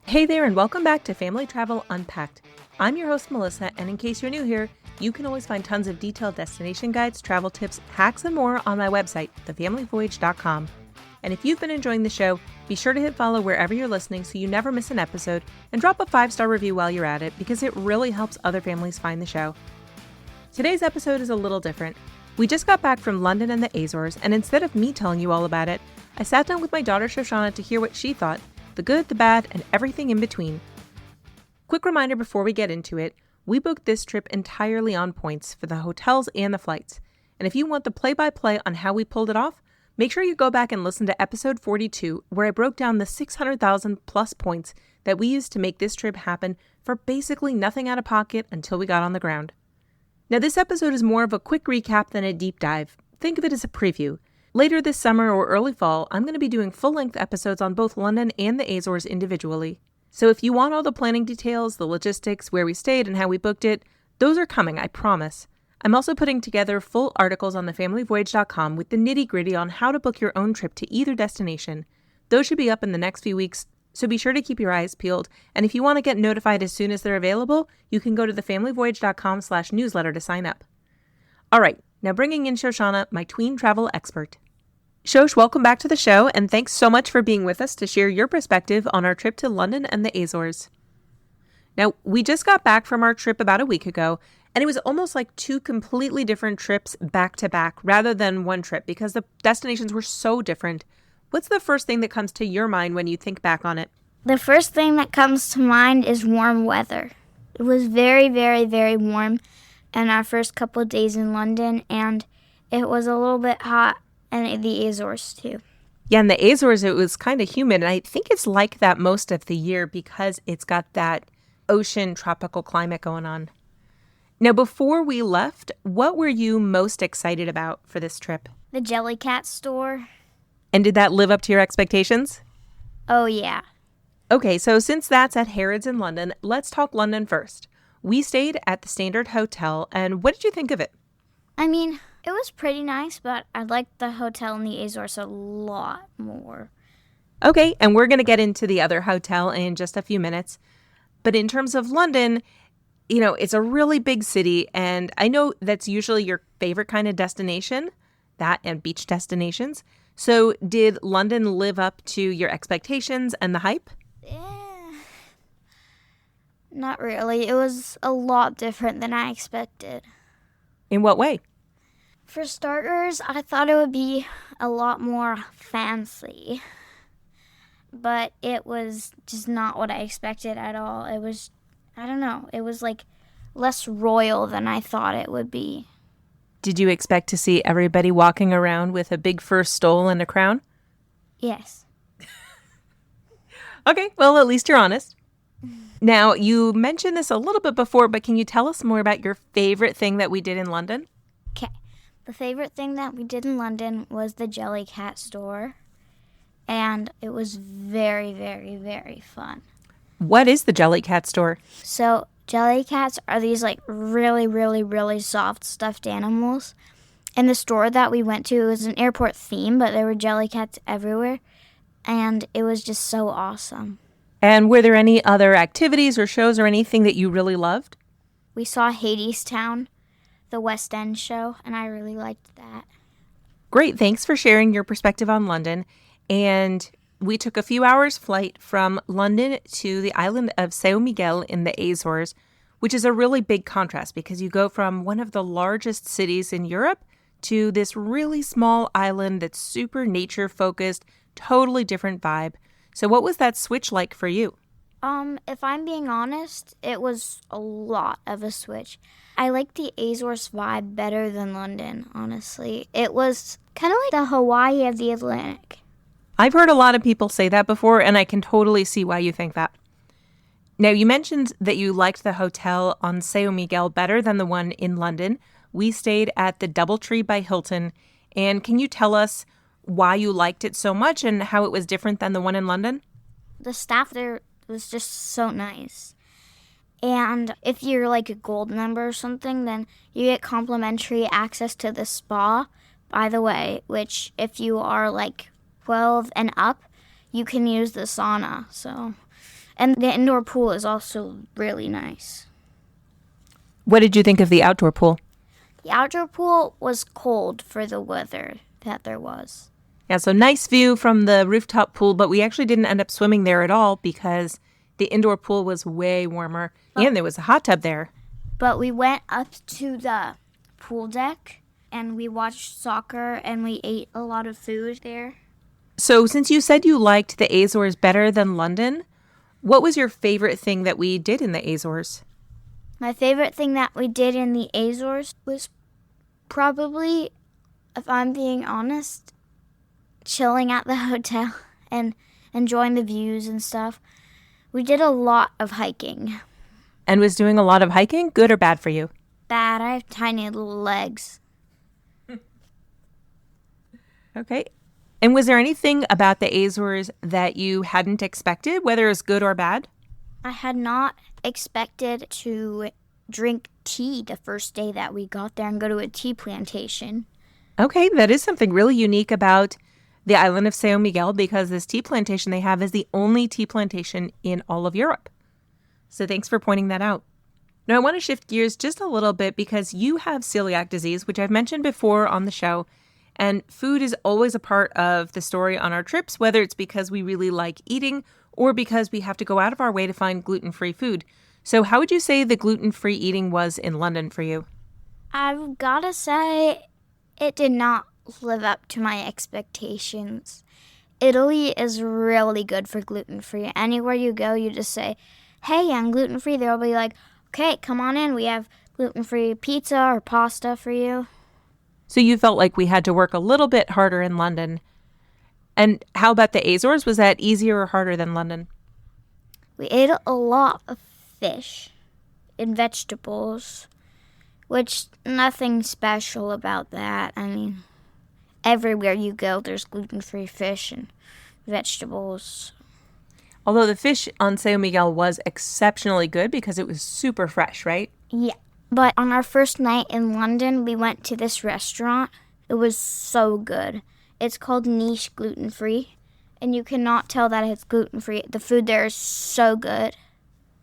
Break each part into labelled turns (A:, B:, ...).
A: Hey there, and welcome back to Family Travel Unpacked. I'm your host, Melissa, and in case you're new here, you can always find tons of detailed destination guides, travel tips, hacks, and more on my website, thefamilyvoyage.com. And if you've been enjoying the show, be sure to hit follow wherever you're listening so you never miss an episode, and drop a 5-star review while you're at it because it really helps other families find the show. Today's episode is a little different. We just got back from London and the Azores, and instead of me telling you all about it, I sat down with my daughter Shoshana to hear what she thought, the good, the bad, and everything in between. Quick reminder before we get into it, we booked this trip entirely on points for the hotels and the flights. And if you want the play-by-play on how we pulled it off, make sure you go back and listen to episode 42, where I broke down the 600,000 plus points that we used to make this trip happen for basically nothing out of pocket until we got on the ground. Now, this episode is more of a quick recap than a deep dive. Think of it as a preview. Later this summer or early fall, I'm going to be doing full-length episodes on both London and the Azores individually. So if you want all the planning details, the logistics, where we stayed, and how we booked it, those are coming, I promise. I'm also putting together full articles on thefamilyvoyage.com with the nitty-gritty on how to book your own trip to either destination. Those should be up in the next few weeks, so be sure to keep your eyes peeled. And if you want to get notified as soon as they're available, you can go to thefamilyvoyage.com/newsletter to sign up. All right, now bringing in Shoshana, my tween travel expert. Shosh, welcome back to the show, and thanks so much for being with us to share your perspective on our trip to London and the Azores. Now, we just got back from our trip about a week ago, and it was almost like two completely different trips back to back rather than one trip because the destinations were so different. What's the first thing that comes to your mind when you think back on it?
B: The first thing that comes to mind is warm weather. It was very, very, very warm in our first couple of days in London, and it was a little bit hot in the Azores too.
A: Yeah, in the Azores, it was kind of humid, and I think it's like that most of the year because it's got that ocean tropical climate going on. Now, before we left, what were you most excited about for this trip?
B: The Jellycat store.
A: And did that live up to your expectations?
B: Oh, yeah.
A: Okay, so since that's at Harrods in London, let's talk London first. We stayed at the Standard Hotel, and what did you think of it?
B: I mean, it was pretty nice, but I liked the hotel in the Azores a lot more.
A: Okay, and we're going to get into the other hotel in just a few minutes. But in terms of London, you know, it's a really big city, and I know that's usually your favorite kind of destination, that and beach destinations. So did London live up to your expectations and the hype?
B: Not really. It was a lot different than I expected.
A: In what way?
B: For starters, I thought it would be a lot more fancy. But it was just not what I expected at all. It was, I don't know, it was like less royal than I thought it would be.
A: Did you expect to see everybody walking around with a big fur stole and a crown?
B: Yes.
A: Okay, well, at least you're honest. Now, you mentioned this a little bit before, but can you tell us more about your favorite thing that we did in London?
B: Okay. The favorite thing that we did in London was the Jellycat store. And it was very, very, very fun.
A: What is the Jellycat store?
B: So, Jellycats are these like really, really, really soft stuffed animals. And the store that we went to, it was an airport theme, but there were Jellycats everywhere. And it was just so awesome.
A: And were there any other activities or shows or anything that you really loved?
B: We saw Hadestown, the West End show, and I really liked that.
A: Great. Thanks for sharing your perspective on London. And we took a few hours flight from London to the island of São Miguel in the Azores, which is a really big contrast because you go from one of the largest cities in Europe to this really small island that's super nature-focused, totally different vibe. So what was that switch like for you?
B: If I'm being honest, it was a lot of a switch. I like the Azores vibe better than London, honestly. It was kind of like the Hawaii of the Atlantic.
A: I've heard a lot of people say that before, and I can totally see why you think that. Now, you mentioned that you liked the hotel on São Miguel better than the one in London. We stayed at the DoubleTree by Hilton, and can you tell us why you liked it so much and how it was different than the one in London?
B: The staff there was just so nice. And if you're like a gold member or something, then you get complimentary access to the spa, by the way, which if you are like 12 and up, you can use the sauna. So And the indoor pool is also really nice.
A: What did you think of the outdoor pool?
B: The outdoor pool was cold for the weather that there was.
A: Yeah, so nice view from the rooftop pool, but we actually didn't end up swimming there at all because the indoor pool was way warmer and there was a hot tub there.
B: But we went up to the pool deck and we watched soccer and we ate a lot of food there.
A: So since you said you liked the Azores better than London, what was your favorite thing that we did in the Azores?
B: My favorite thing that we did in the Azores was probably, if I'm being honest, chilling at the hotel and enjoying the views and stuff. We did a lot of hiking.
A: And was doing a lot of hiking good or bad for you?
B: Bad. I have tiny little legs.
A: Okay. And was there anything about the Azores that you hadn't expected, whether it was good or bad?
B: I had not expected to drink tea the first day that we got there and go to a tea plantation.
A: Okay, that is something really unique about the island of São Miguel because this tea plantation they have is the only tea plantation in all of Europe. So thanks for pointing that out. Now I want to shift gears just a little bit because you have celiac disease, which I've mentioned before on the show. And food is always a part of the story on our trips, whether it's because we really like eating or because we have to go out of our way to find gluten-free food. So how would you say the gluten-free eating was in London for you?
B: I've got to say, it did not live up to my expectations. Italy is really good for gluten-free. Anywhere you go, you just say, hey, I'm gluten-free. They'll be like, okay, come on in. We have gluten-free pizza or pasta for you.
A: So you felt like we had to work a little bit harder in London. And how about the Azores? Was that easier or harder than London?
B: We ate a lot of fish and vegetables, which nothing special about that. I mean, everywhere you go, there's gluten-free fish and vegetables.
A: Although the fish on São Miguel was exceptionally good because it was super fresh, right?
B: Yeah. But on our first night in London, we went to this restaurant. It was so good. It's called Niche Gluten-free, and you cannot tell that it's gluten-free. The food there is so good.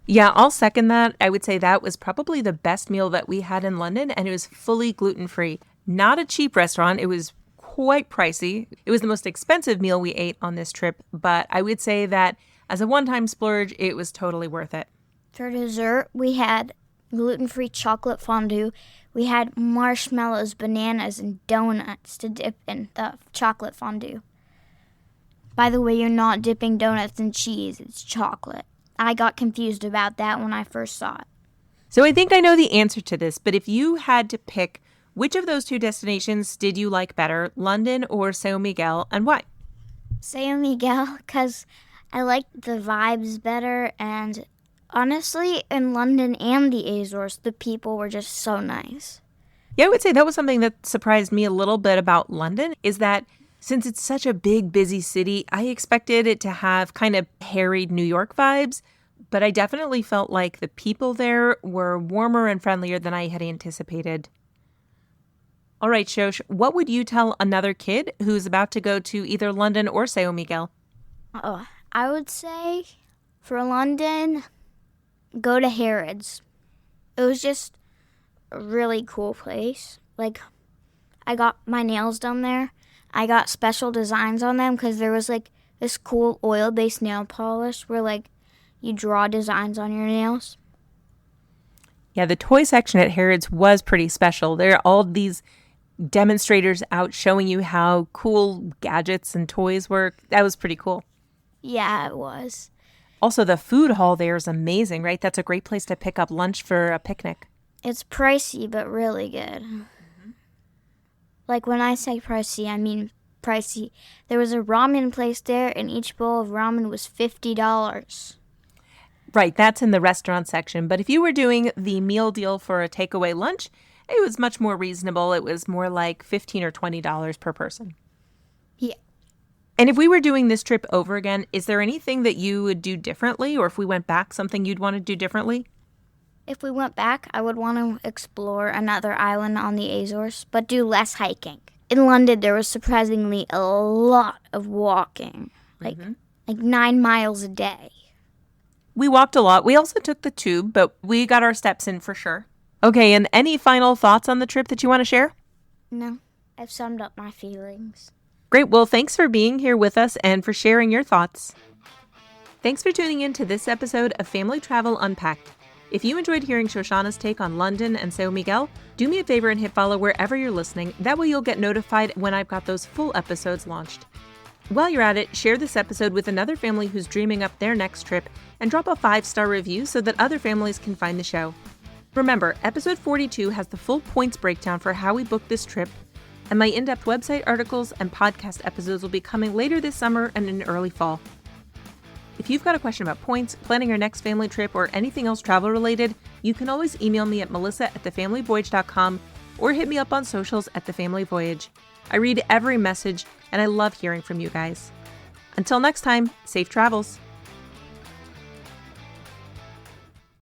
A: Yeah, I'll second that. I would say that was probably the best meal that we had in London, and it was fully gluten-free. Not a cheap restaurant. It was quite pricey. It was the most expensive meal we ate on this trip, but I would say that as a one-time splurge, it was totally worth it.
B: For dessert, we had gluten-free chocolate fondue. We had marshmallows, bananas, and donuts to dip in the chocolate fondue. By the way, you're not dipping donuts in cheese, it's chocolate. I got confused about that when I first saw it.
A: So I think I know the answer to this, but if you had to pick, which of those two destinations did you like better, London or São Miguel, and why?
B: São Miguel, because I liked the vibes better, and honestly, in London and the Azores, the people were just so nice.
A: Yeah, I would say that was something that surprised me a little bit about London, is that since it's such a big, busy city, I expected it to have kind of harried New York vibes, but I definitely felt like the people there were warmer and friendlier than I had anticipated. All right, Shosh, what would you tell another kid who's about to go to either London or São Miguel?
B: Oh, I would say for London, go to Harrods. It was just a really cool place. Like, I got my nails done there. I got special designs on them because there was like this cool oil-based nail polish where like you draw designs on your nails.
A: Yeah, the toy section at Harrods was pretty special. There are all these demonstrators out showing you how cool gadgets and toys work. That was pretty cool.
B: Yeah, it was.
A: Also, the food hall there is amazing, right? That's a great place to pick up lunch for a picnic.
B: It's pricey, but really good. Mm-hmm. Like, when I say pricey, I mean pricey. There was a ramen place there, and each bowl of ramen was $50.
A: Right, that's in the restaurant section. But if you were doing the meal deal for a takeaway lunch, it was much more reasonable. It was more like $15 or $20 per person.
B: Yeah.
A: And if we were doing this trip over again, is there anything that you would do differently? Or if we went back, something you'd want to do differently?
B: If we went back, I would want to explore another island on the Azores, but do less hiking. In London, there was surprisingly a lot of walking, like 9 miles a day.
A: We walked a lot. We also took the tube, but we got our steps in for sure. Okay, and any final thoughts on the trip that you want to share?
B: No, I've summed up my feelings.
A: Great. Well, thanks for being here with us and for sharing your thoughts. Thanks for tuning in to this episode of Family Travel Unpacked. If you enjoyed hearing Shoshana's take on London and São Miguel, do me a favor and hit follow wherever you're listening. That way you'll get notified when I've got those full episodes launched. While you're at it, share this episode with another family who's dreaming up their next trip and drop a 5-star review so that other families can find the show. Remember, episode 42 has the full points breakdown for how we booked this trip, and my in-depth website articles and podcast episodes will be coming later this summer and in early fall. If you've got a question about points, planning your next family trip, or anything else travel-related, you can always email me at melissa@thefamilyvoyage.com or hit me up on socials at The Family Voyage. I read every message, and I love hearing from you guys. Until next time, safe travels.